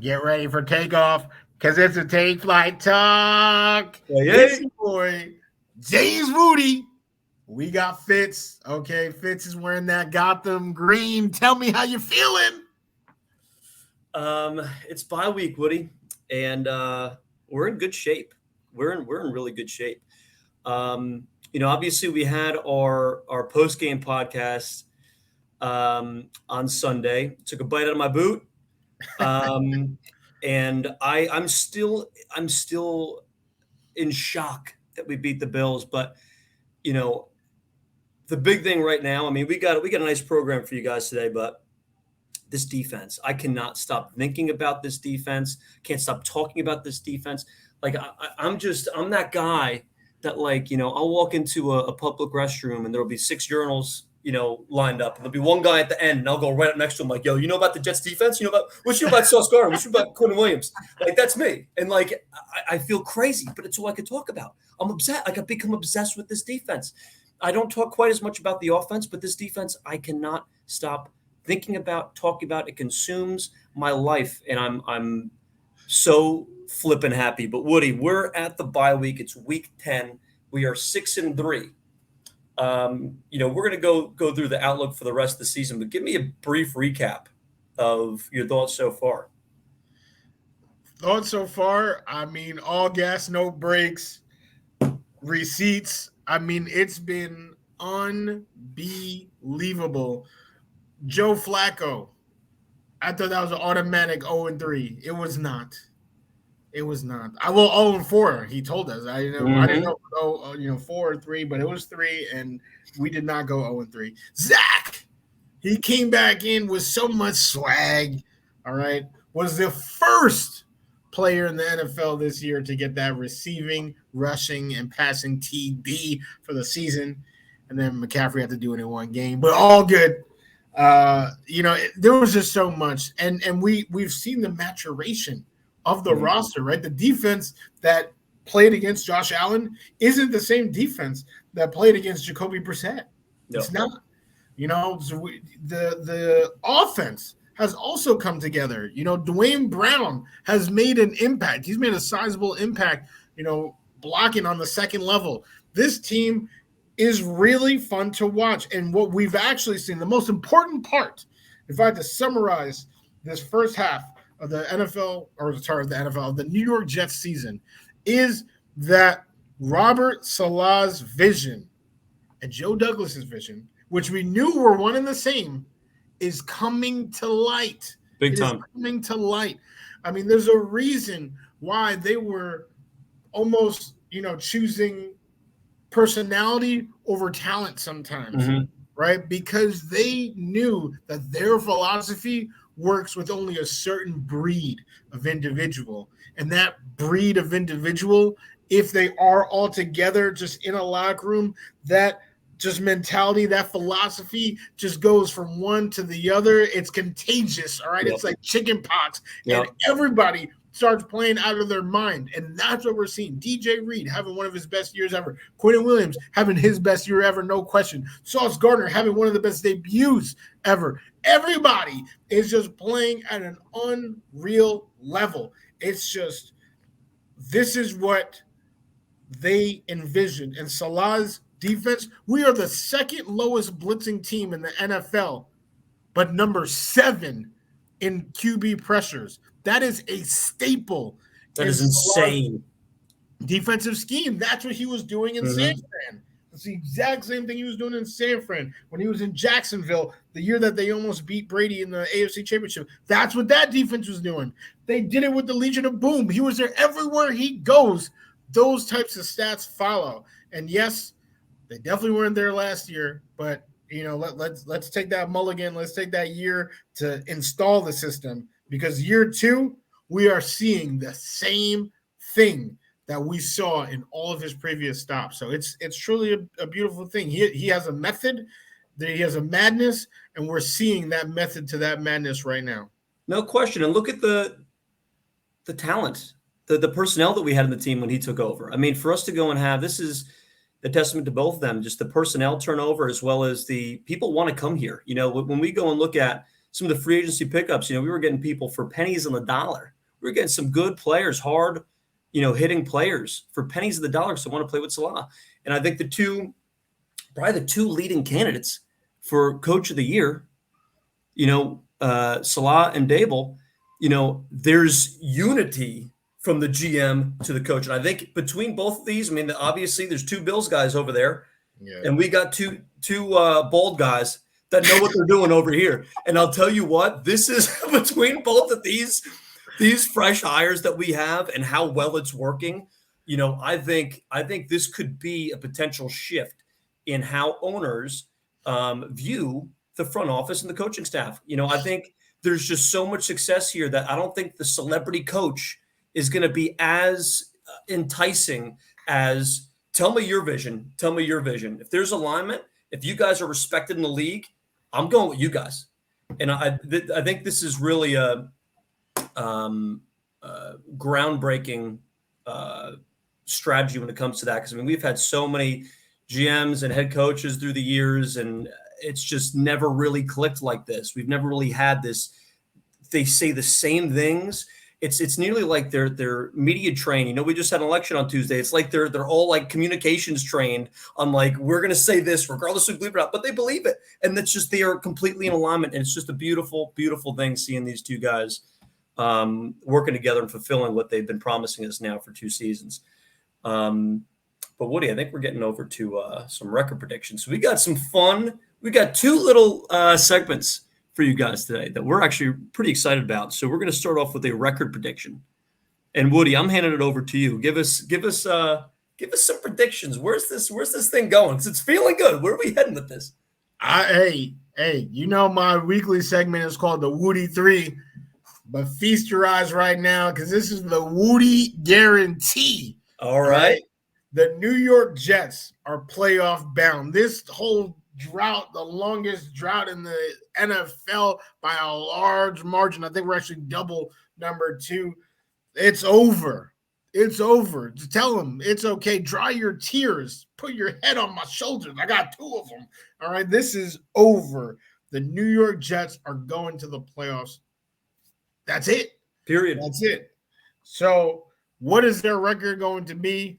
Get ready for takeoff because it's a take flight talk. Hey, It's hey. your boy, James Wudi. We got Fitz. Okay, Fitz is wearing that Gotham green. Tell me how you feeling. It's bye week, Woody, and we're in good shape. We're in really good shape. Obviously we had our post game podcast on Sunday. Took a bite out of my boot, um, and I'm still in shock that we beat the Bills. But you know, the big thing right now. I mean, we got a nice program for you guys today, but this defense. I cannot stop thinking about this defense. Can't stop talking about this defense. Like I'm that guy that I'll walk into a public restroom and there'll be six urinals lined up, and there'll be one guy at the end, and I'll go right up next to him like, "Yo, you know about the Jets defense? You know about what you know about Sauce Gardner? What you know about Quentin Williams?" Like that's me, and I feel crazy, but it's all I could talk about. I'm obsessed. Like I've become obsessed with this defense. I don't talk quite as much about the offense, but this defense I cannot stop thinking about, talking about. It consumes my life, and I'm so flippin' happy. But Woody, we're at the bye week. It's week 10. We are 6-3. We're gonna go through the outlook for the rest of the season, but give me a brief recap of your thoughts so far. Thoughts so far? I mean, all gas, no brakes, receipts. I mean, it's been unbelievable. Joe Flacco. I thought that was an automatic 0-3. It was not. It was not. I will 0-4. He told us. I didn't know. Oh, 4-3, but it was 3, and we did not go 0-3. Zach, he came back in with so much swag. All right, was the first player in the NFL this year to get that receiving, rushing, and passing TD for the season. And then McCaffrey had to do it in one game, but all good. There was just so much, and we've seen the maturation of the roster, right? The defense that played against Josh Allen isn't the same defense that played against Jacoby Brissett. No. It's not. The offense has also come together. Dwayne Brown has made an impact. He's made a sizable impact, blocking on the second level. This team is really fun to watch. And what we've actually seen, the most important part, if I had to summarize this first half of the the New York Jets season, is that Robert Saleh's vision and Joe Douglas's vision, which we knew were one and the same, is coming to light. Big It is time. coming to light. I mean, there's a reason why they were almost, choosing personality over talent sometimes, right? Because they knew that their philosophy works with only a certain breed of individual. And that breed of individual, if they are all together just in a locker room, that just mentality, that philosophy just goes from one to the other. It's contagious, all right? Yep. It's like chicken pox, Yep. and everybody starts playing out of their mind. And that's what we're seeing. DJ Reed having one of his best years ever. Quentin Williams having his best year ever, no question. Sauce Gardner having one of the best debuts ever. Everybody is just playing at an unreal level. It's just, this is what they envisioned. And Salah's defense, we are the second lowest blitzing team in the NFL, but number 7 in QB pressures. That is a staple. That is insane. Defensive scheme. That's what he was doing in San Fran. It's the exact same thing he was doing in San Fran when he was in Jacksonville the year that they almost beat Brady in the AFC Championship. That's what that defense was doing. They did it with the Legion of Boom. He was there everywhere he goes. Those types of stats follow. And yes, they definitely weren't there last year, but let's take that mulligan. Let's take that year to install the system, because year 2, we are seeing the same thing that we saw in all of his previous stops. So it's truly a beautiful thing. He has a method, he has a madness, and we're seeing that method to that madness right now. No question. And look at the talent, the personnel that we had in the team when he took over. I mean, for us to go and have, this is a testament to both of them, just the personnel turnover as well as the people want to come here. When we go and look at some of the free agency pickups, we were getting people for pennies on the dollar. We were getting some good players, hard, hitting players for pennies of the dollar. So I want to play with Salah. And I think probably the two leading candidates for coach of the year, Salah and Dable, there's unity from the GM to the coach. And I think between both of these, obviously there's two Bills guys over there, and we got two bold guys that know what they're doing over here. And I'll tell you what, this is between both of these fresh hires that we have and how well it's working. I think this could be a potential shift in how owners view the front office and the coaching staff. I think there's just so much success here that I don't think the celebrity coach is going to be as enticing as tell me your vision. Tell me your vision. If there's alignment, if you guys are respected in the league, I'm going with you guys. And I think this is really a groundbreaking strategy when it comes to that. Because we've had so many GMs and head coaches through the years, and it's just never really clicked like this. We've never really had this. They say the same things. It's nearly like they're media trained. We just had an election on Tuesday. It's like they're all like communications trained on like, we're going to say this regardless of believe it or not, but they believe it. And that's just, they are completely in alignment. And it's just a beautiful, beautiful thing seeing these two guys working together and fulfilling what they've been promising us now for 2 seasons. But Woody, I think we're getting over to some record predictions. So we got some fun. We got 2 little segments for you guys today that we're actually pretty excited about. So we're going to start off with a record prediction. And Woody, I'm handing it over to you. Give us some predictions. Where's this thing going? It's feeling good. Where are we heading with this? Hey, my weekly segment is called the Woody 3, but feast your eyes right now because this is the Woody guarantee. All right. The New York Jets are playoff bound. This whole drought, the longest drought in the NFL by a large margin. I think we're actually double number 2. It's over. It's over. Just tell them it's okay. Dry your tears. Put your head on my shoulders. I got 2 of them. All right. This is over. The New York Jets are going to the playoffs. That's it. Period. That's it. So what is their record going to be?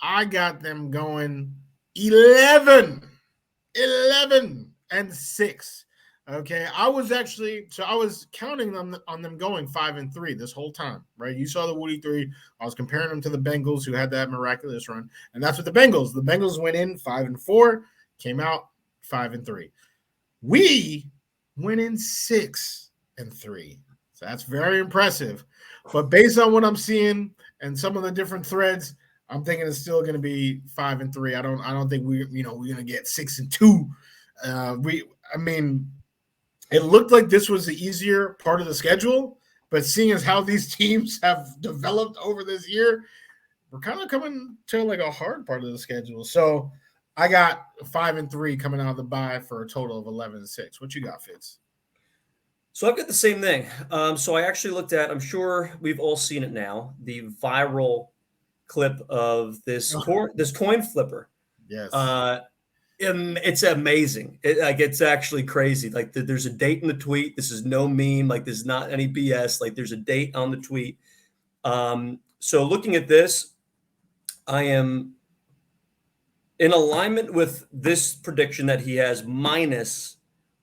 I got them going 11-6. Okay. I was counting them on them going 5-3 this whole time, right? You saw the Woody 3. I was comparing them to the Bengals who had that miraculous run. And that's what the Bengals went in 5-4, came out 5-3. We went in 6-3. So that's very impressive. But based on what I'm seeing and some of the different threads, I'm thinking it's still going to be 5-3. I don't think we're going to get 6-2. It looked like this was the easier part of the schedule, but seeing as how these teams have developed over this year, we're kind of coming to like a hard part of the schedule. So I got 5-3 coming out of the bye for a total of 11-6. What you got, Fitz? So I've got the same thing. So I actually looked at, I'm sure we've all seen it now, the viral clip of this coin flipper. Yes. And it's amazing. It's actually crazy. Like there's a date in the tweet. This is no meme. Like there's not any BS. Like there's a date on the tweet. So looking at this, I am in alignment with this prediction that he has minus.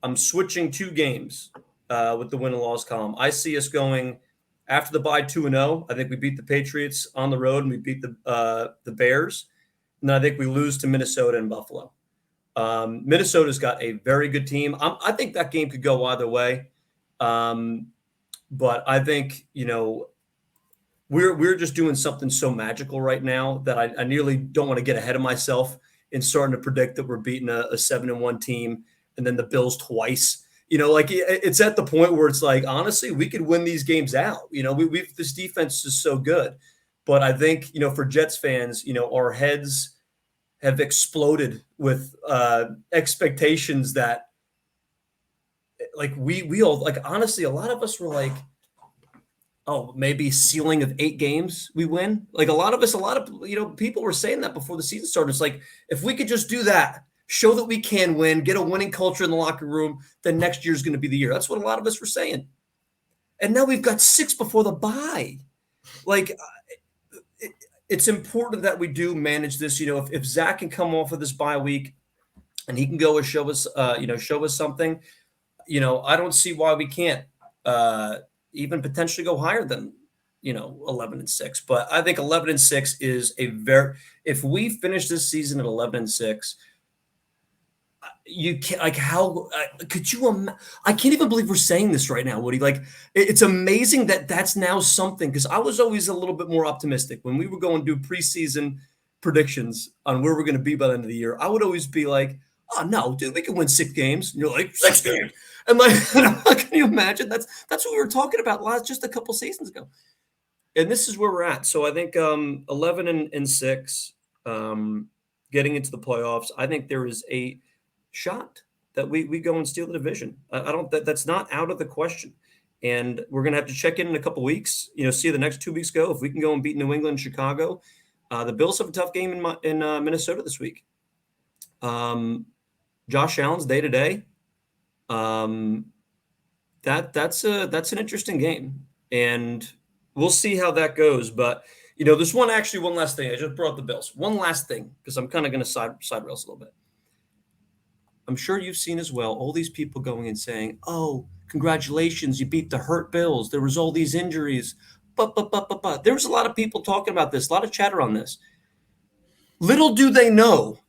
I'm switching 2 games with the win and loss column. I see us going after the bye 2-0. I think we beat the Patriots on the road and we beat the Bears. And then I think we lose to Minnesota and Buffalo. Minnesota's got a very good team. I think that game could go either way. But I think, we're just doing something so magical right now that I nearly don't want to get ahead of myself in starting to predict that we're beating a 7-1 team and then the Bills twice. It's at the point where it's like, honestly, we could win these games out. This defense is so good. But I think, for Jets fans, our heads have exploded with expectations that like we all like, honestly, a lot of us were like, oh, maybe ceiling of 8 games we win. Like a lot of people were saying that before the season started. It's like, if we could just do that, show that we can win, get a winning culture in the locker room, then next year's going to be the year. That's what a lot of us were saying. And now we've got 6 before the bye. Like, it's important that we do manage this. If Zach can come off of this bye week and he can go and show us something, I don't see why we can't even potentially go higher than 11-6. But I think 11-6 is if we finish this season at 11-6, you can't, like, how could you? I can't even believe we're saying this right now, Woody. Like, it's amazing that that's now something, because I was always a little bit more optimistic when we were going to do preseason predictions on where we're going to be by the end of the year. I would always be like, oh no, dude, we can win 6 games. And you're like, 6 games. And like, can you imagine? That's what we were talking about just a couple seasons ago. And this is where we're at. So I think 11-6, getting into the playoffs. I think there is a shot that we go and steal the division. That's not out of the question. And we're going to have to check in a couple weeks, see how the next 2 weeks go. If we can go and beat New England and Chicago. The Bills have a tough game in Minnesota this week. Josh Allen's day-to-day. That's an interesting game. And we'll see how that goes. But, there's one last thing. I just brought up the Bills. One last thing, because I'm kind of going to side rails a little bit. I'm sure you've seen as well all these people going and saying, oh, congratulations, you beat the hurt Bills. There was all these injuries. But. There was a lot of people talking about this, a lot of chatter on this. Little do they know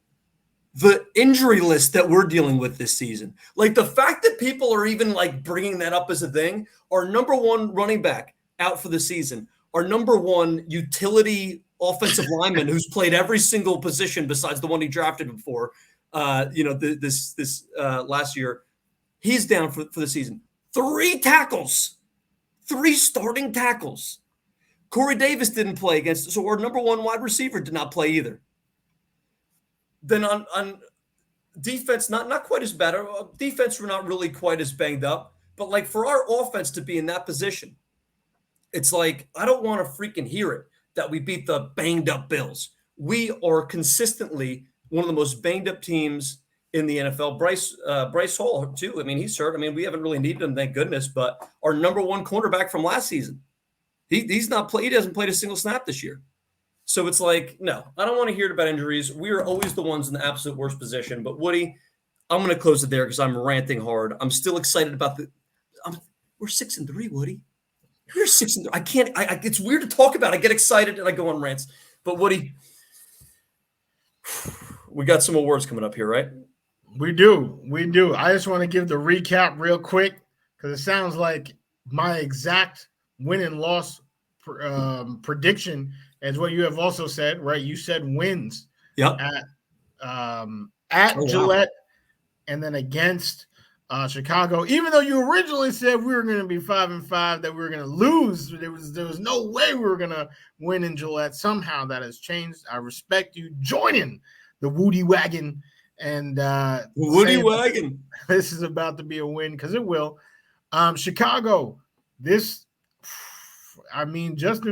the injury list that we're dealing with this season. Like, the fact that people are even like bringing that up as a thing. Our number 1 running back out for the season. Our number 1 utility offensive lineman who's played every single position besides the one he drafted before. This last year, he's down for the season. 3 tackles, 3 starting tackles. Corey Davis didn't play against, so our number 1 wide receiver did not play either. Then on defense, not quite as bad. Our defense, we're not really quite as banged up, but like, for our offense to be in that position, it's like, I don't want to freaking hear it that we beat the banged up Bills. We are consistently one of the most banged up teams in the NFL. Bryce Hall too. I mean, he's hurt. I mean, we haven't really needed him, thank goodness. But our number 1 cornerback from last season, he's not play. He hasn't played a single snap this year. So it's like, no, I don't want to hear about injuries. We are always the ones in the absolute worst position. But Woody, I'm going to close it there because I'm ranting hard. I'm still excited about we're 6-3, Woody. We're 6-3. I can't. It's weird to talk about. I get excited and I go on rants. But Woody, we got some awards coming up here, right? We do. I just want to give the recap real quick, because it sounds like my exact win and loss prediction is what you have also said, right? You said wins at Gillette, and then against Chicago. Even though you originally said we were going to be 5-5, that we were going to lose, there was no way we were going to win in Gillette. Somehow that has changed. I respect you joining the Woody Wagon, and Woody Wagon. This is about to be a win, because it will. Chicago, Justin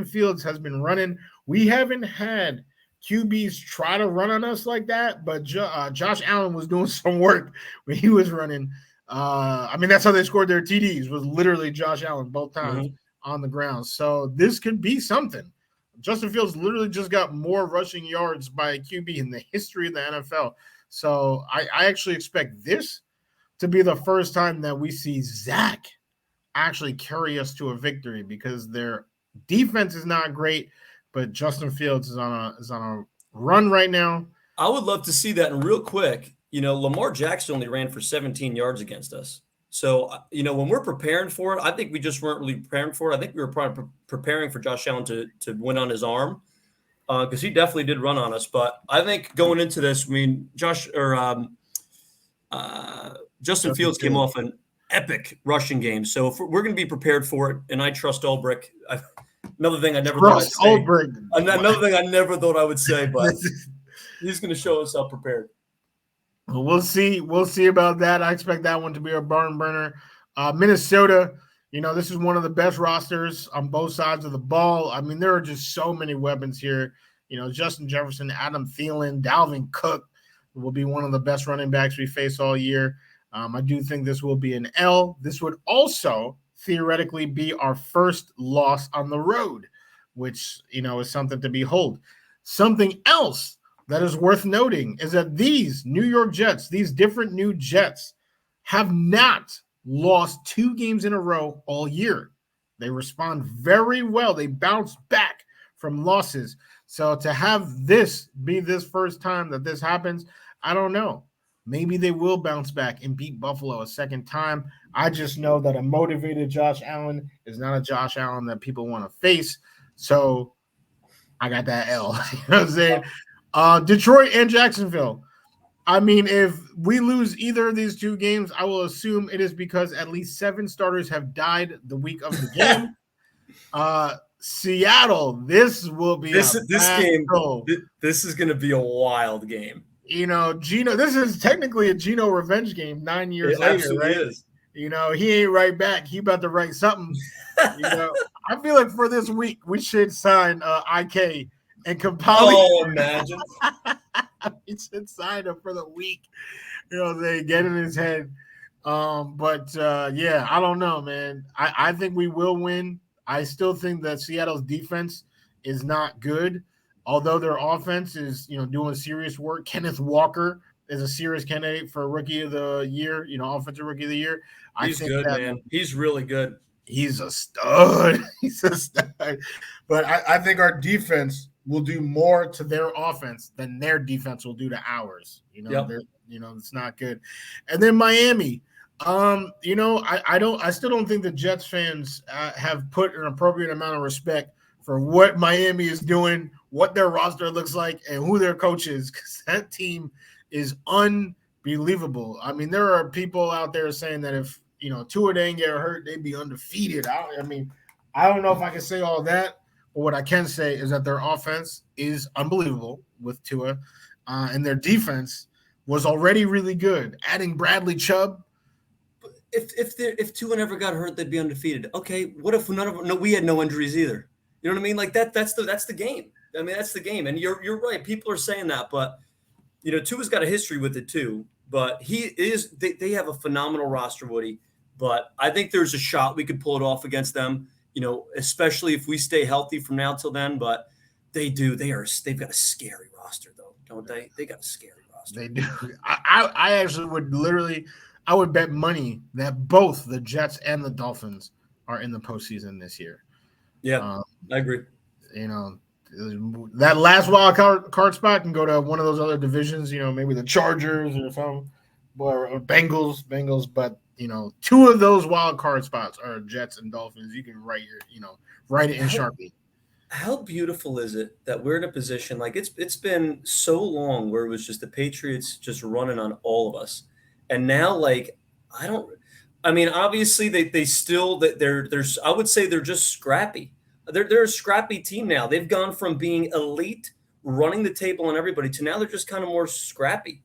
Fields has been running. We haven't had QBs try to run on us like that, but Josh Allen was doing some work when he was running. That's how they scored their TDs, was literally Josh Allen both times on the ground. So this could be something. Justin Fields literally just got more rushing yards by a QB in the history of the NFL. So I actually expect this to be the first time that we see Zach actually carry us to a victory, because their defense is not great, but Justin Fields is on a run right now. I would love to see that. And real quick, Lamar Jackson only ran for 17 yards against us. So, when we're preparing for it, I think we just weren't really preparing for it. I think we were probably preparing for Josh Allen to win on his arm, because he definitely did run on us. But I think going into this, Justin Fields came off an epic rushing game. So if we're going to be prepared for it, and I trust Ulbrich. Another thing I never thought I would say, but he's going to show us how prepared. We'll see about that. I expect that one to be a barn burner. Minnesota, this is one of the best rosters on both sides of the ball. I mean, there are just so many weapons here. Justin Jefferson, Adam Thielen, Dalvin Cook, will be one of the best running backs we face all year. I do think this will be an L. This would also theoretically be our first loss on the road, which, is something to behold. Something else that is worth noting is that these New York Jets, these different new Jets, have not lost 2 games in a row all year. They respond very well. They bounce back from losses. So to have this be this first time that this happens, I don't know. Maybe they will bounce back and beat Buffalo a second time. I just know that a motivated Josh Allen is not a Josh Allen that people want to face. So I got that L. You know what I'm saying? Detroit and Jacksonville. I mean, if we lose either of these 2 games, I will assume it is because at least 7 starters have died the week of the game. Seattle, this will be this game. goal. This is going to be a wild game. Gino, this is technically a Gino revenge game 9 years later, right? Is. He ain't right back. He about to write something. I feel like for this week, we should sign IK and Campali. Oh, imagine. We should sign him for the week. They get in his head. Yeah, I don't know, man. I think we will win. I still think that Seattle's defense is not good, although their offense is, doing serious work. Kenneth Walker is a serious candidate for Rookie of the Year, Offensive Rookie of the Year. He's good, man. He's really good. He's a stud. But I think our defense will do more to their offense than their defense will do to ours. It's not good. And then Miami. I still don't think the Jets fans have put an appropriate amount of respect for what Miami is doing, what their roster looks like, and who their coach is, because that team is unbelievable. I mean, there are people out there saying that if Tua didn't get hurt, they'd be undefeated. I don't know if I can say all that, but what I can say is that their offense is unbelievable with Tua, and their defense was already really good. Adding Bradley Chubb. If Tua never got hurt, they'd be undefeated. Okay, what if we had no injuries either? You know what I mean? Like that's the game. I mean, that's the game. And you're right. People are saying that, but Tua's got a history with it too. But they have a phenomenal roster, Woody. But I think there's a shot we could pull it off against them, especially if we stay healthy from now till then. But they've got a scary roster though, don't they? They got a scary roster. They do. I actually I would bet money that both the Jets and the Dolphins are in the postseason this year. Yeah, I agree. That last wild card spot can go to one of those other divisions, maybe the Chargers or something, or Bengals. But, 2 of those wild card spots are Jets and Dolphins. You can write it in Sharpie. How beautiful is it that we're in a position like it's been so long where it was just the Patriots just running on all of us. And now, obviously they still there's I would say they're just scrappy. They're a scrappy team now. They've gone from being elite, running the table on everybody, to now they're just kind of more scrappy.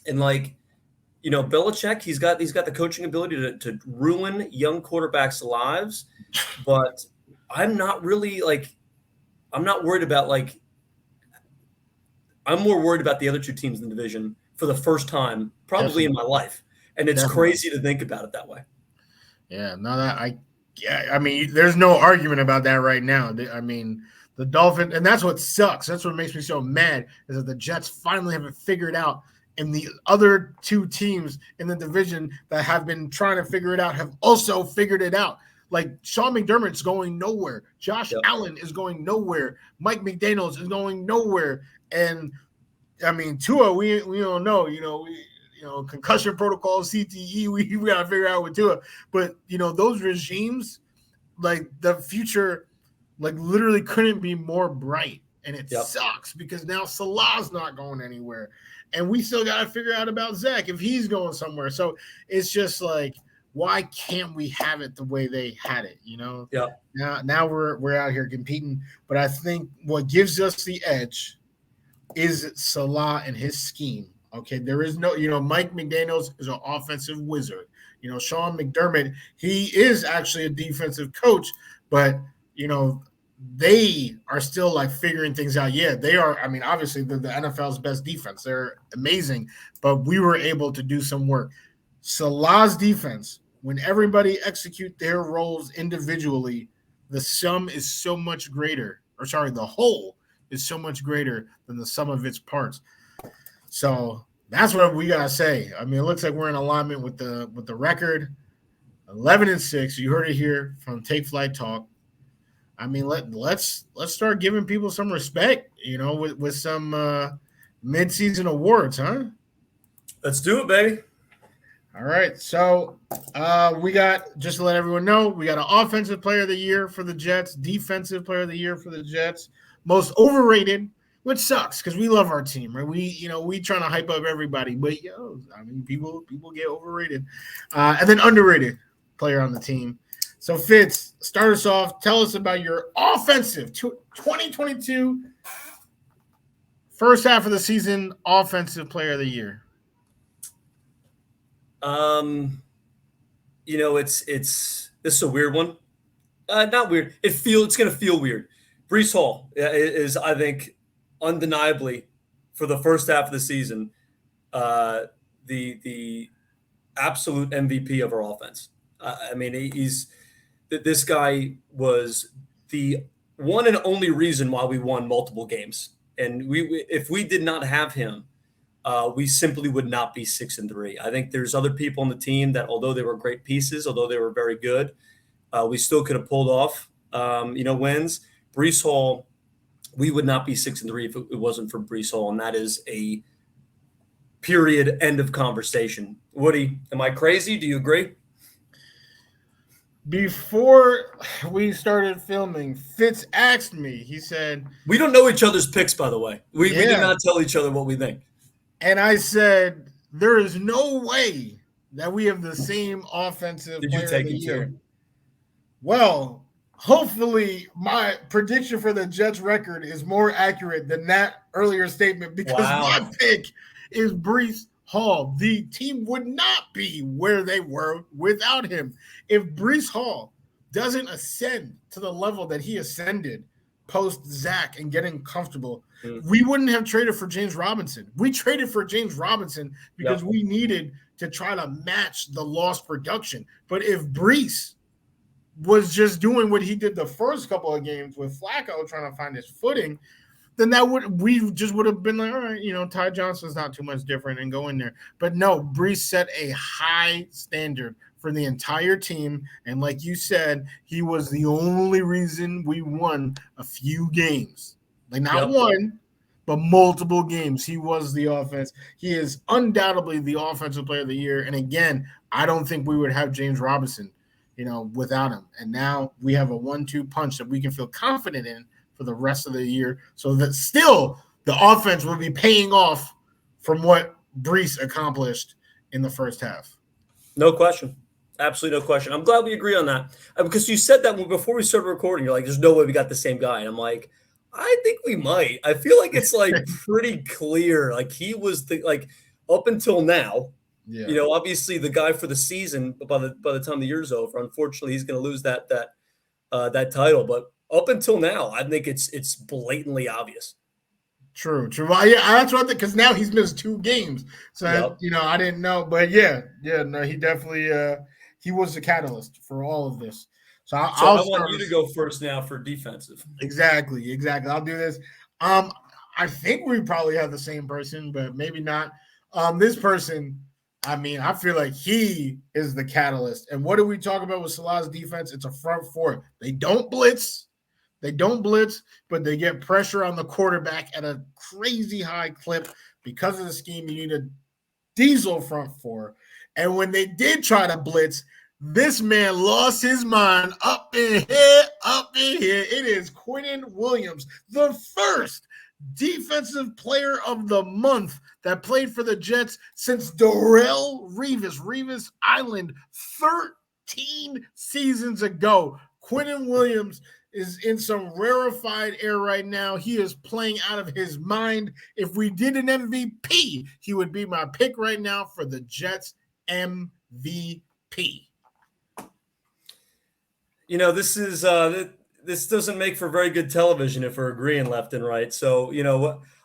And Belichick, he's got the coaching ability to ruin young quarterbacks' lives. But I'm not really I'm not worried about I'm more worried about the other 2 teams in the division for the first time probably in my life. And it's crazy to think about it that way. Yeah, there's no argument about that right now. The Dolphins, and that's what sucks. That's what makes me so mad, is that the Jets finally have it figured out, and the other 2 teams in the division that have been trying to figure it out have also figured it out. Like Sean McDermott's going nowhere. Josh Allen is going nowhere. Mike McDaniels is going nowhere. And Tua, we don't know, concussion protocol, CTE, we got to figure out with Tua. But, those regimes, the future, literally couldn't be more bright. And it sucks because now Salah's not going anywhere. And we still got to figure out about Zach if he's going somewhere. So it's just why can't we have it the way they had it, Yeah. Now we're out here competing. But I think what gives us the edge is Salah and his scheme. Okay, there is no, Mike McDaniels is an offensive wizard. Sean McDermott, he is actually a defensive coach, but they are still like figuring things out. Yeah, they are. I mean, obviously they're the NFL's best defense. They're amazing, but we were able to do some work. Salah's defense, when everybody execute their roles individually, the sum is so much greater. Or sorry, the whole is so much greater than the sum of its parts. So that's what we gotta say. I mean, it looks like we're in alignment with the record, 11-6. You heard it here from Take Flight Talk. I mean, let's start giving people some respect, with some midseason awards, huh? Let's do it, baby. All right. So we got, just to let everyone know, we got an offensive player of the year for the Jets, defensive player of the year for the Jets, most overrated, which sucks because we love our team, right? We trying to hype up everybody, but I mean, people get overrated, and then underrated player on the team. So Fitz, start us off. Tell us about your offensive 2022 first half of the season offensive player of the year. This is a weird one. Not weird. It's gonna feel weird. Breece Hall is, I think, undeniably for the first half of the season, the absolute MVP of our offense. I mean, this guy was the one and only reason why we won multiple games. And if we did not have him, we simply would not be 6-3. I think there's other people on the team that, although they were great pieces, although they were very good, we still could have pulled off, wins. Breece Hall, we would not be 6-3 if it wasn't for Breece Hall, and that is a period, end of conversation. Woody, am I crazy? Do you agree? Before we started filming, Fitz asked me, he said, we don't know each other's picks, by the way. We did not tell each other what we think. And I said, there is no way that we have the same offensive player of the year. Well, hopefully my prediction for the Jets record is more accurate than that earlier statement, because my pick is Breece Hall. The team would not be where they were without him. If Breece Hall doesn't ascend to the level that he ascended post Zach and getting comfortable, we wouldn't have traded for James Robinson. We traded for James Robinson because we needed to try to match the lost production. But if Breece was just doing what he did the first couple of games with Flacco trying to find his footing, then we just would have been like, all right, Ty Johnson's not too much different and go in there. But no, Breece set a high standard for the entire team. And like you said, he was the only reason we won a few games. Like not one, but multiple games. He was the offense. He is undoubtedly the offensive player of the year. And again, I don't think we would have James Robinson, without him. And now we have a 1-2 punch that we can feel confident in for the rest of the year, so that still the offense will be paying off from what Breece accomplished in the first half. No question. Absolutely no question. I'm glad we agree on that, because you said that before we started recording. You're like, there's no way we got the same guy. And I'm like, I think we might. I feel like it's like pretty clear. Like he was up until now, obviously the guy for the season, by the time the year's over, unfortunately he's going to lose that title. But up until now, I think it's blatantly obvious. True. Well, yeah, that's what I think, because now he's missed 2 games. So, I didn't know. But no, he definitely he was the catalyst for all of this. So I want you to go first now for defensive. Exactly. I'll do this. I think we probably have the same person, but maybe not. This person, I mean, I feel like he is the catalyst. And what do we talk about with Salah's defense? It's a front four. They don't blitz. But they get pressure on the quarterback at a crazy high clip. Because of the scheme, you need a diesel front four. And when they did try to blitz, this man lost his mind up in here. It is Quinnen Williams, the first defensive player of the month that played for the Jets since Darrelle Revis Island 13 seasons ago. Quinnen Williams is in some rarefied air right now. He is playing out of his mind. If we did an MVP, he would be my pick right now for the Jets MVP. This this doesn't make for very good television if we're agreeing left and right. So,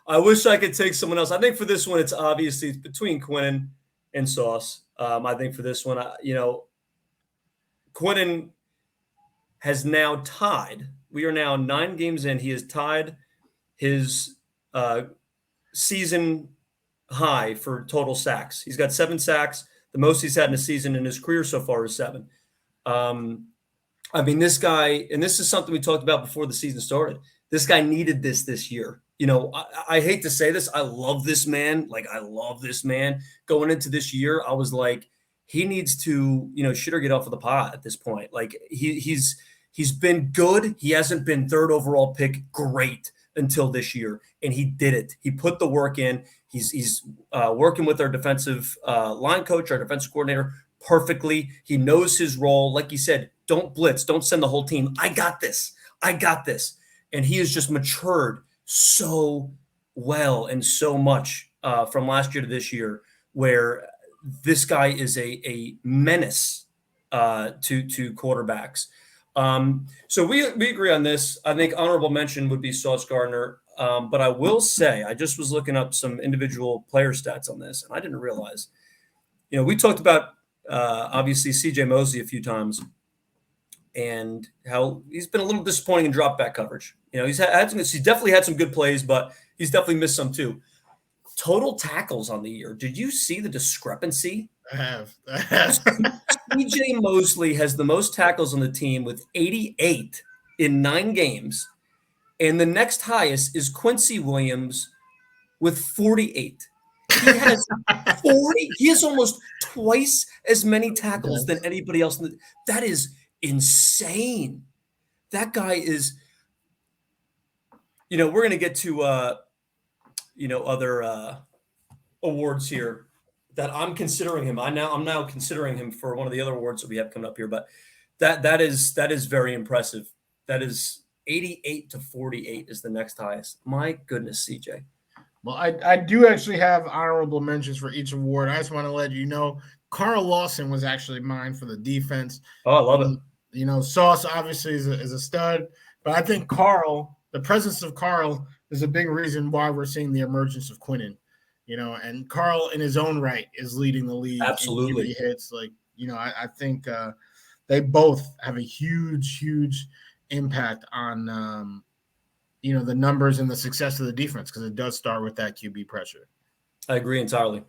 I wish I could take someone else. I think for this one, it's between Quinnen and Sauce. I think for this one, Quinnen has now tied. We are now 9 games in. He has tied his season high for total sacks. He's got 7 sacks. The most he's had in a season in his career so far is 7. This guy, and this is something we talked about before the season started. This guy needed this year. I hate to say this. I love this man. I love this man. Going into this year, I was like, he needs to, shit or get off of the pot at this point. He's been good. He hasn't been 3rd overall pick great until this year, and he did it. He put the work in. He's working with our defensive line coach, our defensive coordinator, perfectly. He knows his role. Like you said, don't blitz. Don't send the whole team. I got this. And he has just matured so well and so much from last year to this year, where this guy is a menace to quarterbacks. So we agree on this. I think honorable mention would be Sauce Gardner. But I will say, I just was looking up some individual player stats on this, and I didn't realize, we talked about obviously CJ Mosley a few times and how he's been a little disappointing in drop back coverage. He's definitely had some good plays, but he's definitely missed some too. Total tackles on the year. Did you see the discrepancy? I have. CJ Mosley has the most tackles on the team with 88 in 9 games. And the next highest is Quincy Williams with 48. He has 40. He has almost twice as many tackles than anybody else. That is insane. That guy is, we're going to get to, other awards here that I'm considering him. I'm now considering him for one of the other awards that we have coming up here, but that is very impressive. That is 88 to 48 is the next highest. My goodness, CJ. Well, I do actually have honorable mentions for each award. I just want to let you know, Carl Lawson was actually mine for the defense. Oh, I love it. Sauce obviously is a stud, but I think the presence of Carl is a big reason why we're seeing the emergence of Quinnen. And Carl in his own right is leading the league. Absolutely. In hits. I think they both have a huge impact on the numbers and the success of the defense, because it does start with that QB pressure. I agree entirely.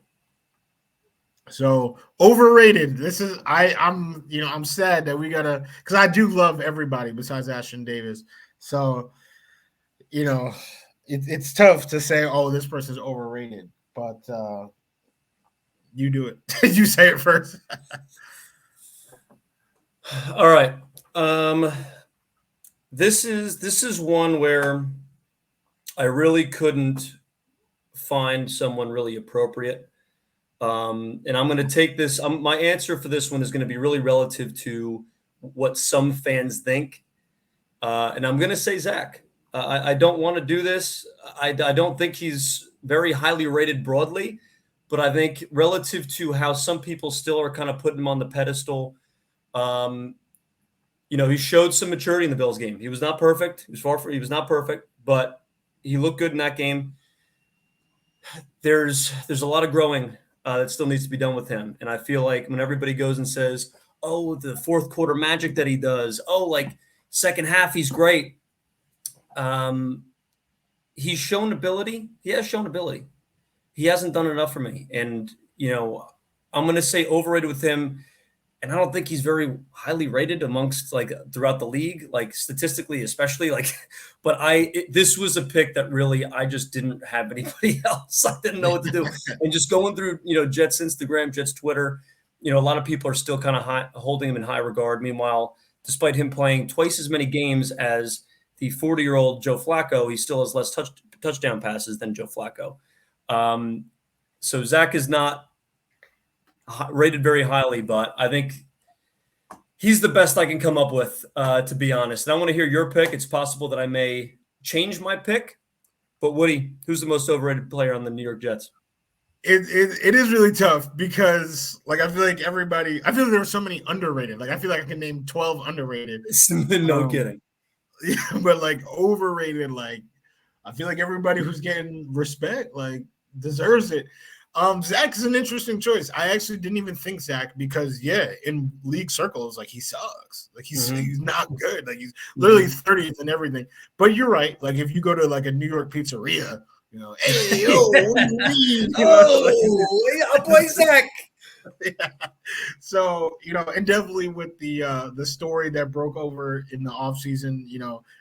So overrated. This is I'm sad that we gotta, because I do love everybody besides Ashton Davis. So it's tough to say, oh, this person's overrated, but you do it. You say it first. All right. This is one where I really couldn't find someone really appropriate. And I'm going to take this. My answer for this one is going to be really relative to what some fans think. And I'm going to say Zach. I don't want to do this. I don't think he's very highly rated broadly, but I think relative to how some people still are kind of putting him on the pedestal, he showed some maturity in the Bills game. He was not perfect. He was not perfect, but he looked good in that game. There's a lot of growing that still needs to be done with him. And I feel like when everybody goes and says, oh, the fourth quarter magic that he does, second half, he's great. He's shown ability. He has shown ability. He hasn't done enough for me. And, I'm going to say overrated with him. And I don't think he's very highly rated amongst throughout the league, statistically, especially but this was a pick that really, I just didn't have anybody else. I didn't know what to do. And just going through, Jets Instagram, Jets Twitter, a lot of people are still kind of holding him in high regard. Meanwhile, despite him playing twice as many games as the 40-year-old Joe Flacco, he still has less touchdown passes than Joe Flacco. So Zach is not rated very highly, but I think he's the best I can come up with, to be honest. And I want to hear your pick. It's possible that I may change my pick, but Woody, who's the most overrated player on the New York Jets? It is really tough because I feel like there were so many underrated. I feel like I can name 12 underrated. No kidding. but like overrated. Like I feel like everybody who's getting respect like deserves it. Zach is an interesting choice. I actually didn't even think Zach because in league circles, like he sucks. Like he's not good. Like he's literally 30th and everything. But you're right. Like if you go to like a New York pizzeria, hey yo, what do you need? Yeah, boy Zach. Yeah. So, and definitely with the story that broke over in the offseason,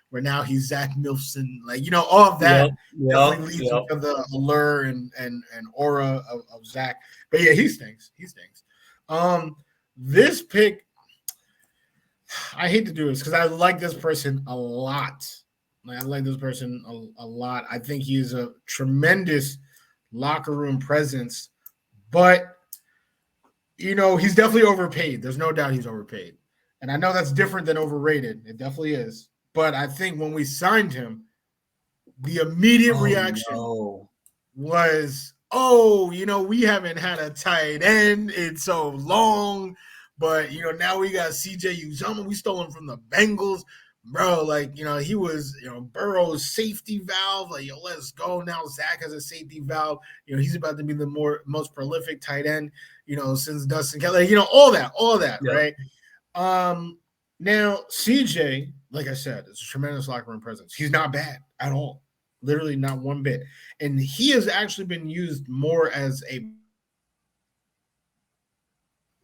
where now he's Zach Milson, like, all of that definitely leads into the allure and aura of Zach. But yeah, he stinks. This pick, I hate to do this because I like this person a lot. Like, I like this person a lot. I think he's a tremendous locker room presence, but he's definitely overpaid. There's no doubt he's overpaid. And I know that's different than overrated. It definitely is. But I think when we signed him, the immediate reaction was, we haven't had a tight end in so long. But, now we got CJ Uzomah. We stole him from the Bengals. Bro, like, he was, Burrow's safety valve. Like, let's go. Now Zach has a safety valve. He's about to be the most prolific tight end, since Dustin Kelly. All that, right? Now, CJ, like I said, is a tremendous locker room presence. He's not bad at all. Literally not one bit. And he has actually been used more as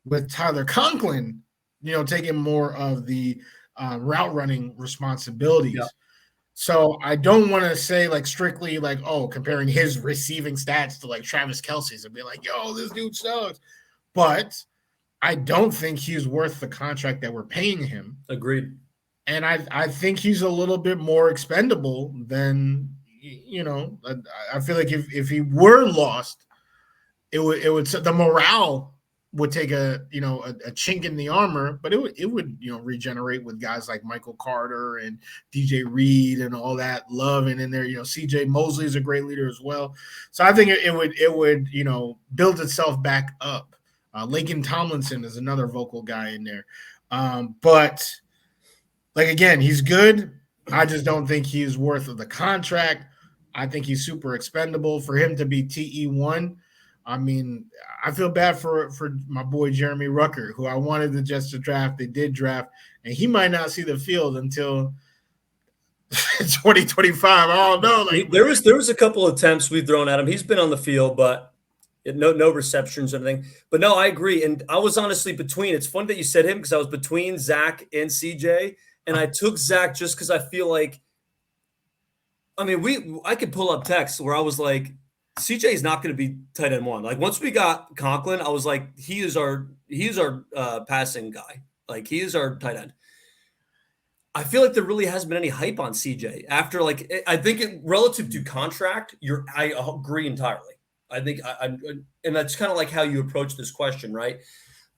with Tyler Conklin, taking more of the route running responsibilities. Yeah. So I don't want to say like strictly like, comparing his receiving stats to like Travis Kelce's and be like, yo, this dude sucks. But I don't think he's worth the contract that we're paying him. Agreed. And I think he's a little bit more expendable than, I feel like if he were lost, it would the morale would take a chink in the armor, but it would regenerate with guys like Michael Carter and DJ Reed and all that love, and in there CJ Mosley is a great leader as well. So I think it would build itself back up. Laken Tomlinson is another vocal guy in there, but like again, he's good. I just don't think he's worth the contract. I think he's super expendable for him to be TE1. I mean, I feel bad for my boy Jeremy Rucker, who I wanted the Jets to draft. They did draft, and he might not see the field until 2025. I don't know. Like there was a couple of attempts we've thrown at him. He's been on the field, but no receptions or anything. But no, I agree. And I was honestly between. It's funny that you said him because I was between Zach and CJ, and I took Zach just because I feel like. I mean, I could pull up texts where I was like, CJ is not going to be tight end one. Like once we got Conklin, I was like, he is our passing guy. Like he is our tight end. I feel like there really hasn't been any hype on CJ after I think relative to contract, I agree entirely. I think and that's kind of like how you approach this question, right?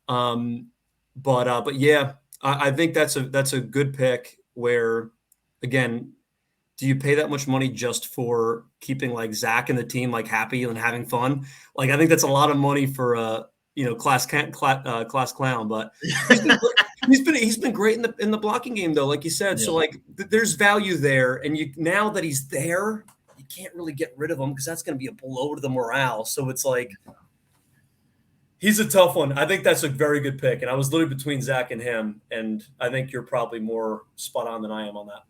But yeah, I think that's a good pick where, again, do you pay that much money just for keeping like Zach and the team like happy and having fun? Like I think that's a lot of money for class clown. But he's been great in the blocking game though, like you said. Yeah. So like there's value there, and now that he's there, you can't really get rid of him because that's going to be a blow to the morale. So it's like he's a tough one. I think that's a very good pick, and I was literally between Zach and him, and I think you're probably more spot on than I am on that.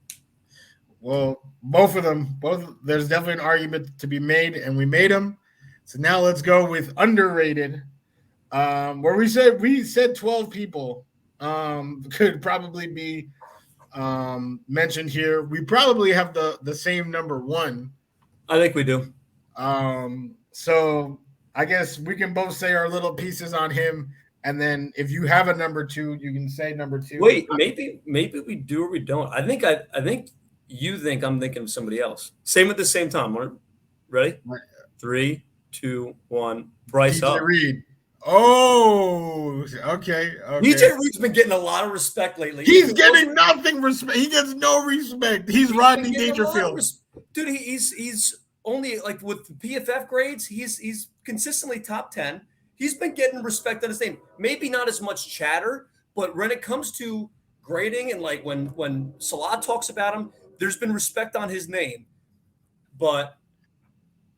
Well, both of them, there's definitely an argument to be made, and we made them. So now let's go with underrated, where we said 12 people could probably be mentioned here. We probably have the same number one. I think we do. So I guess we can both say our little pieces on him, and then if you have a number two, you can say number two. Wait, maybe we do or we don't. I think you think I'm thinking of somebody else. Same at the same time. Ready? 3, 2, 1. Bryce DJ Reed. Oh, okay. DJ Reed's been getting a lot of respect lately. He's getting nothing respect. He gets no respect. He's Rodney Dangerfield. Dude, he's only like with PFF grades, he's consistently top 10. He's been getting respect on his name. Maybe not as much chatter, but when it comes to grading, and like when Salah talks about him, there's been respect on his name, but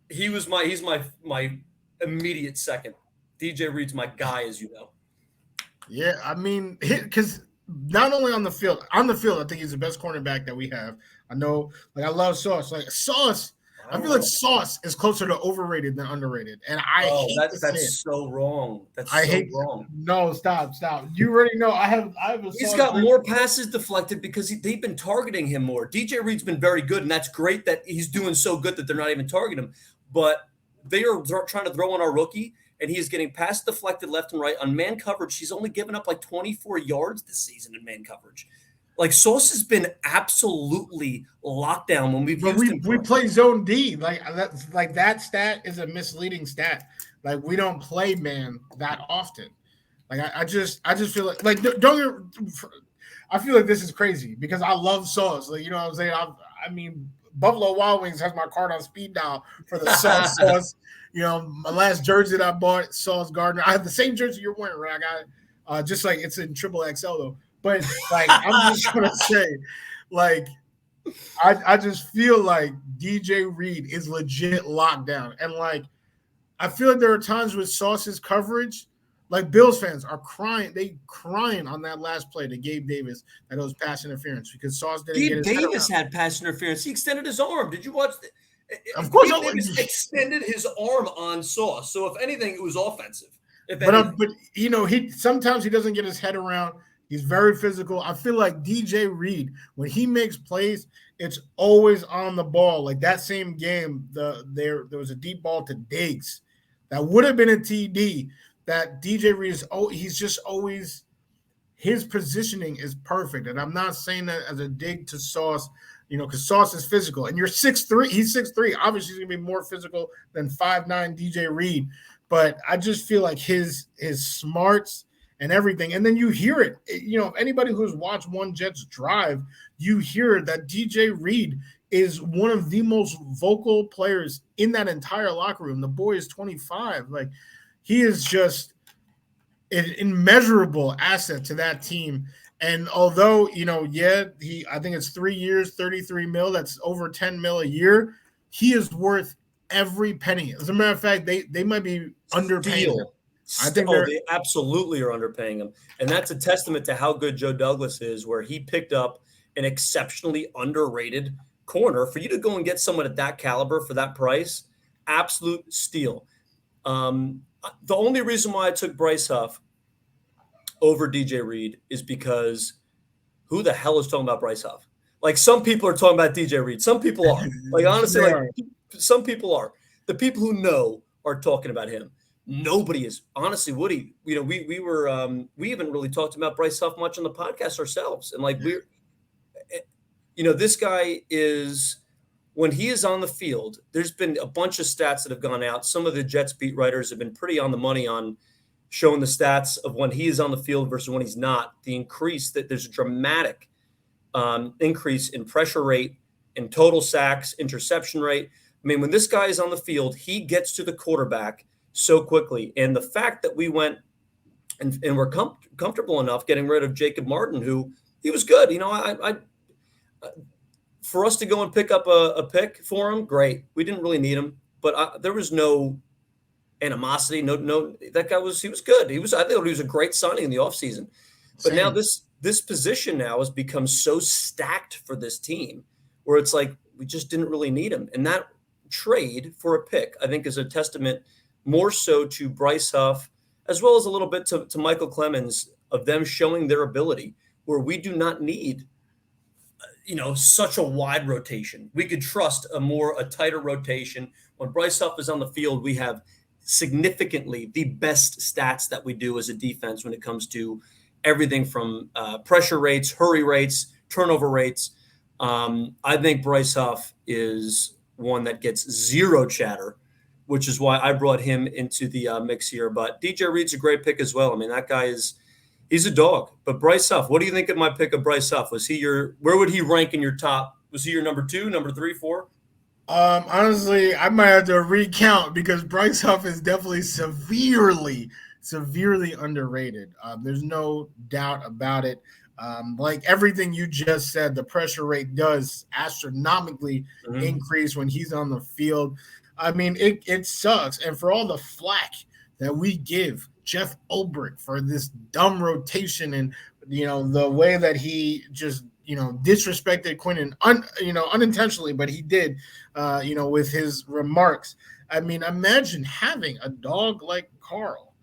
he's my immediate second. DJ Reed's my guy, as you know. Yeah, I mean, because not only on the field, I think he's the best cornerback that we have. I know, like I love Sauce. Like Sauce, I feel like Sauce is closer to overrated than underrated, and I hate to say it. That's so wrong. I hate wrong. No, stop. You already know I have a He's got more passes deflected because they've been targeting him more. DJ Reed's been very good, and that's great that he's doing so good that they're not even targeting him. But they are trying to throw on our rookie, and he is getting pass deflected left and right on man coverage. He's only given up like 24 yards this season in man coverage. Like Sauce has been absolutely locked down when we play zone D. That stat is a misleading stat. Like we don't play man that often. Like I just feel like I feel like this is crazy because I love Sauce. Like you know what I'm saying. I mean Buffalo Wild Wings has my card on speed dial for the Sauce. You know my last jersey that I bought, Sauce Gardner. I have the same jersey you're wearing, right? I got just like it's in triple XL though. But like I'm just gonna say, like I just feel like DJ Reed is legit locked down, and like I feel like there are times with Sauce's coverage, like Bills fans are crying. They crying on that last play to Gabe Davis that it was pass interference because Sauce didn't get his head around. Davis had pass interference. He extended his arm. Did you watch? Of course, Gabe Davis extended his arm on Sauce. So if anything, it was offensive. But you know sometimes he doesn't get his head around. He's very physical. I feel like DJ Reed, when he makes plays, it's always on the ball. Like that same game, there was a deep ball to Diggs that would have been a TD. That DJ Reed he's just always his positioning is perfect. And I'm not saying that as a dig to Sauce, you know, because Sauce is physical. And you're 6'3", he's 6'3". Obviously, he's gonna be more physical than 5'9" DJ Reed. But I just feel like his smarts and everything. And then you hear it. You know, anybody who's watched one Jets drive, you hear that DJ Reed is one of the most vocal players in that entire locker room. The boy is 25. Like, he is just an immeasurable asset to that team. And although, you know, I think it's 3 years, 33 mil, that's over 10 mil a year. He is worth every penny. As a matter of fact, they might be underpaying him. I think they absolutely are underpaying him. And that's a testament to how good Joe Douglas is, where he picked up an exceptionally underrated corner. For you to go and get someone at that caliber for that price, absolute steal. The only reason why I took Bryce Huff over DJ Reed is because who the hell is talking about Bryce Huff? Like some people are talking about DJ Reed. Some people are. Like honestly, some people are. The people who know are talking about him. Nobody is. Honestly, Woody, you know, we haven't really talked about Bryce Huff much on the podcast ourselves. And like this guy is, when he is on the field, there's been a bunch of stats that have gone out. Some of the Jets beat writers have been pretty on the money on showing the stats of when he is on the field versus when he's not. The increase that there's a dramatic increase in pressure rate, in total sacks, interception rate. I mean, when this guy is on the field, he gets to the quarterback so quickly. And the fact that we went and were comfortable enough getting rid of Jacob Martin, who he was good. You know, I for us to go and pick up a pick for him, great. We didn't really need him, but there was no animosity. No, that guy he was good. I thought he was a great signing in the offseason. But now this position now has become so stacked for this team where it's like we just didn't really need him. And that trade for a pick, I think, is a testament more so to Bryce Huff, as well as a little bit to Michael Clemens, of them showing their ability, where we do not need, such a wide rotation. We could trust a tighter rotation. When Bryce Huff is on the field, we have significantly the best stats that we do as a defense when it comes to everything from pressure rates, hurry rates, turnover rates. I think Bryce Huff is one that gets zero chatter, which is why I brought him into the mix here. But DJ Reed's a great pick as well. I mean, that guy he's a dog. But Bryce Huff, what do you think of my pick of Bryce Huff? Where would he rank in your top? Was he your number 2, number 3, 4? Honestly, I might have to recount because Bryce Huff is definitely severely underrated. There's no doubt about it. Like everything you just said, the pressure rate does astronomically increase when he's on the field. I mean, it sucks. And for all the flack that we give Jeff Ulbrich for this dumb rotation and, the way that he just, disrespected Quinn unintentionally, but he did, with his remarks. I mean, imagine having a dog like Carl,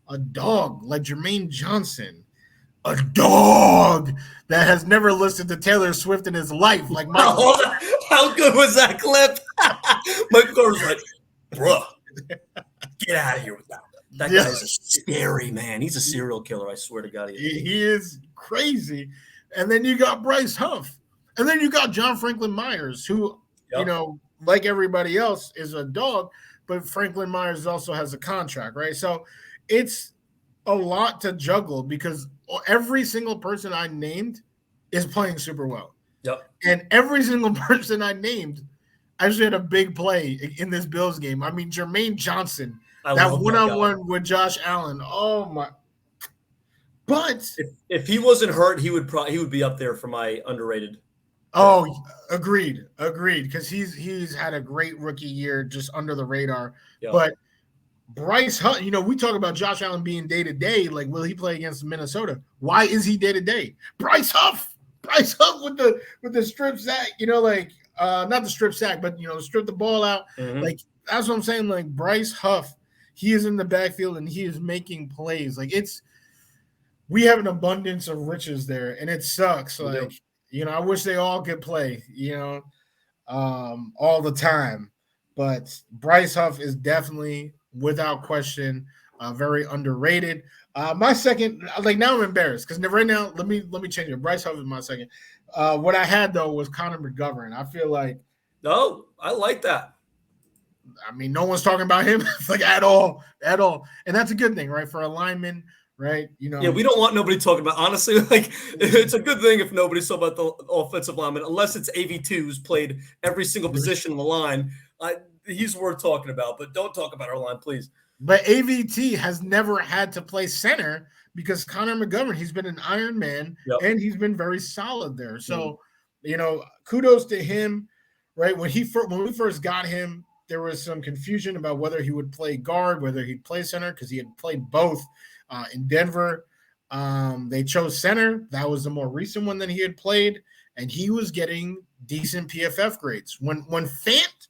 a dog like Jermaine Johnson, a dog that has never listened to Taylor Swift in his life. Like Michael. How good was that clip? Michael Carter's like, bro, get out of here with that. That guy's a scary man. He's a serial killer. I swear to God. He is crazy. And then you got Bryce Huff. And then you got John Franklin Myers, who, like everybody else, is a dog, but Franklin Myers also has a contract, right? So it's a lot to juggle because every single person I named is playing super well. Yep. And every single person I named actually had a big play in this Bills game. I mean, Jermaine Johnson, that one-on-one with Josh Allen. Oh my! But if he wasn't hurt, he would be up there for my underrated. Oh, agreed. Because he's had a great rookie year, just under the radar. Yep. But Bryce Huff, we talk about Josh Allen being day to day. Like, will he play against Minnesota? Why is he day to day? Bryce Huff with the strip sack. Not the strip sack, but strip the ball out. Mm-hmm. Like, that's what I'm saying. Like, Bryce Huff, he is in the backfield and he is making plays. Like, we have an abundance of riches there, and it sucks. Like, I wish they all could play. All the time. But Bryce Huff is definitely, without question, very underrated. My second, now I'm embarrassed because right now, let me change it. Bryce Huff is my second. What I had though was Connor McGovern. I feel like, I like that. I mean, no one's talking about him like at all, and that's a good thing, right? For a lineman, right? We don't want nobody talking about. Honestly, like it's a good thing if nobody's talking about the offensive lineman, unless it's AV2 who's played every single position on the line. He's worth talking about, but don't talk about our line, please. But AVT has never had to play center because Connor McGovern, he's been an Iron Man, and he's been very solid there. So, kudos to him, right? When we first got him, there was some confusion about whether he would play guard, whether he'd play center, because he had played both in Denver. They chose center. That was the more recent one that he had played, and he was getting decent PFF grades. When Fant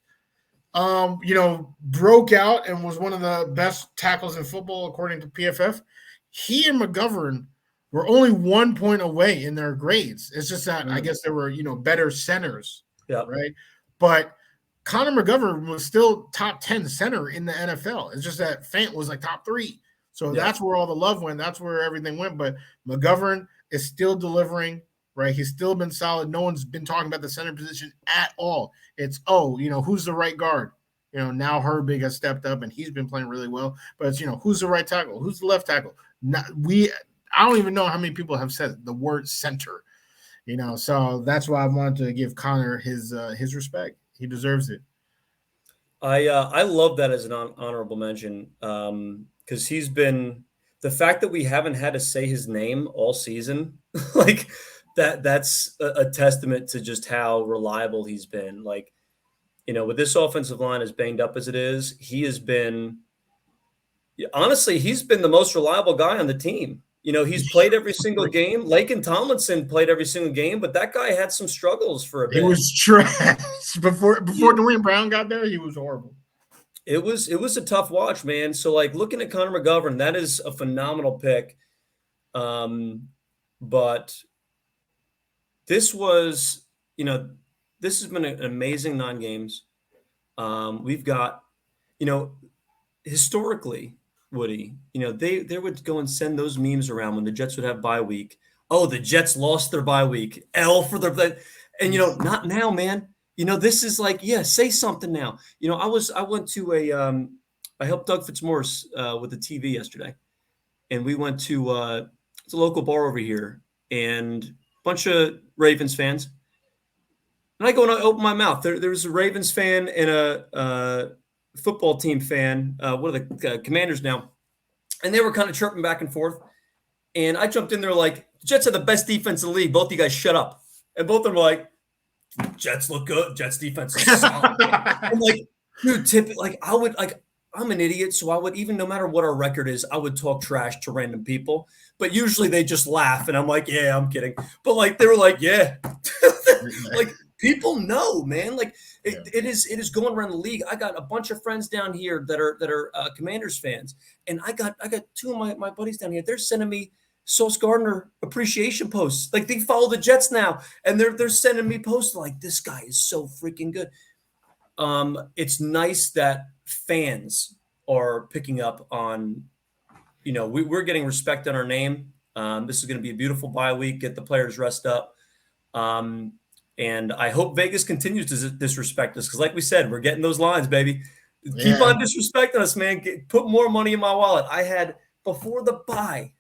broke out and was one of the best tackles in football, according to PFF, he and McGovern were only 1 point away in their grades. It's just that I guess there were, better centers, right? But Connor McGovern was still top 10 center in the NFL. It's just that Fant was like top 3. So that's where all the love went. That's where everything went. But McGovern is still delivering, right? He's still been solid. No one's been talking about the center position at all. It's, who's the right guard? Now Herbig has stepped up and he's been playing really well. But it's, who's the right tackle? Who's the left tackle? I don't even know how many people have said the word center. So that's why I wanted to give Connor his respect. He deserves it. I love that as an honorable mention because he's been the fact that we haven't had to say his name all season, like that's a testament to just how reliable he's been. Like, with this offensive line as banged up as it is, he's been the most reliable guy on the team. He's played every single game. Laken Tomlinson played every single game, but that guy had some struggles for a bit. He was trash before Dwayne Brown got there. He was horrible. It was a tough watch, man. So looking at Connor McGovern, that is a phenomenal pick. But this was, this has been an amazing 9 games. We've got, historically, Woody, they would go and send those memes around when the Jets would have bye week. Oh, the Jets lost their bye week. L for their, and not now, man. This is like, say something now. I went to I helped Doug Fitzmaurice with the TV yesterday, and we went to it's a local bar over here, and a bunch of Ravens fans. And I go and I open my mouth. There's a Ravens fan and a football team fan, one of the Commanders now, and they were kind of chirping back and forth. And I jumped in there like, The Jets are the best defense in the league. Both of you guys shut up. And both of them were like, Jets look good. Jets defense is solid. I'm like, dude, I would like, I'm an idiot, so I would, even no matter what our record is, I would talk trash to random people. But usually they just laugh, and I'm like, yeah, I'm kidding. But like they were like, yeah, like people know, man. Like it is going around the league. I got a bunch of friends down here that are Commanders fans, and I got two of my buddies down here. They're sending me Sauce Gardner appreciation posts. Like they follow the Jets now, and they're sending me posts like, this guy is so freaking good. It's nice that fans are picking up on, we're getting respect on our name. This is going to be a beautiful bye week. Get the players rest up. And I hope Vegas continues to disrespect us because, like we said, we're getting those lines, baby. Keep on disrespecting us, man. Put more money in my wallet. I had, before the bye,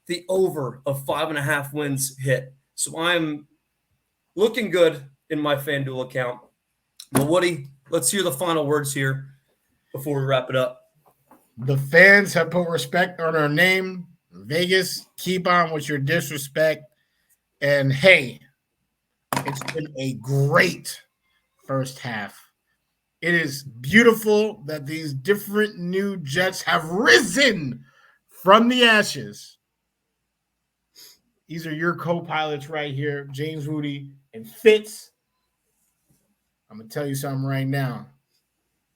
the over of 5.5 wins hit. So I'm looking good in my FanDuel account. But Woody, let's hear the final words here before we wrap it up. The fans have put respect on our name. Vegas, keep on with your disrespect. And hey, it's been a great first half. It is beautiful that these different new Jets have risen from the ashes. These are your co-pilots right here, James Wudi and Fitz. I'm going to tell you something right now.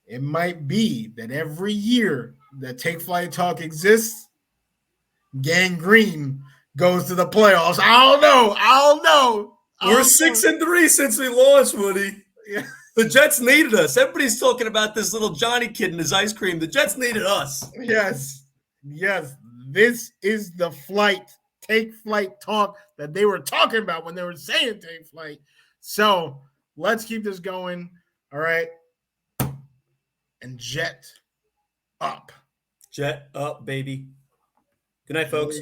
It might be that every year that Take Flight Talk exists, Gang Green goes to the playoffs. I don't know. We're 6-3 since we launched, Woody. Yeah. The Jets needed us. Everybody's talking about this little Johnny kid and his ice cream. The Jets needed us. Yes. This is the Take Flight Talk that they were talking about when they were saying Take Flight. So let's keep this going. All right. And jet up. Jet up, baby. Good night, folks.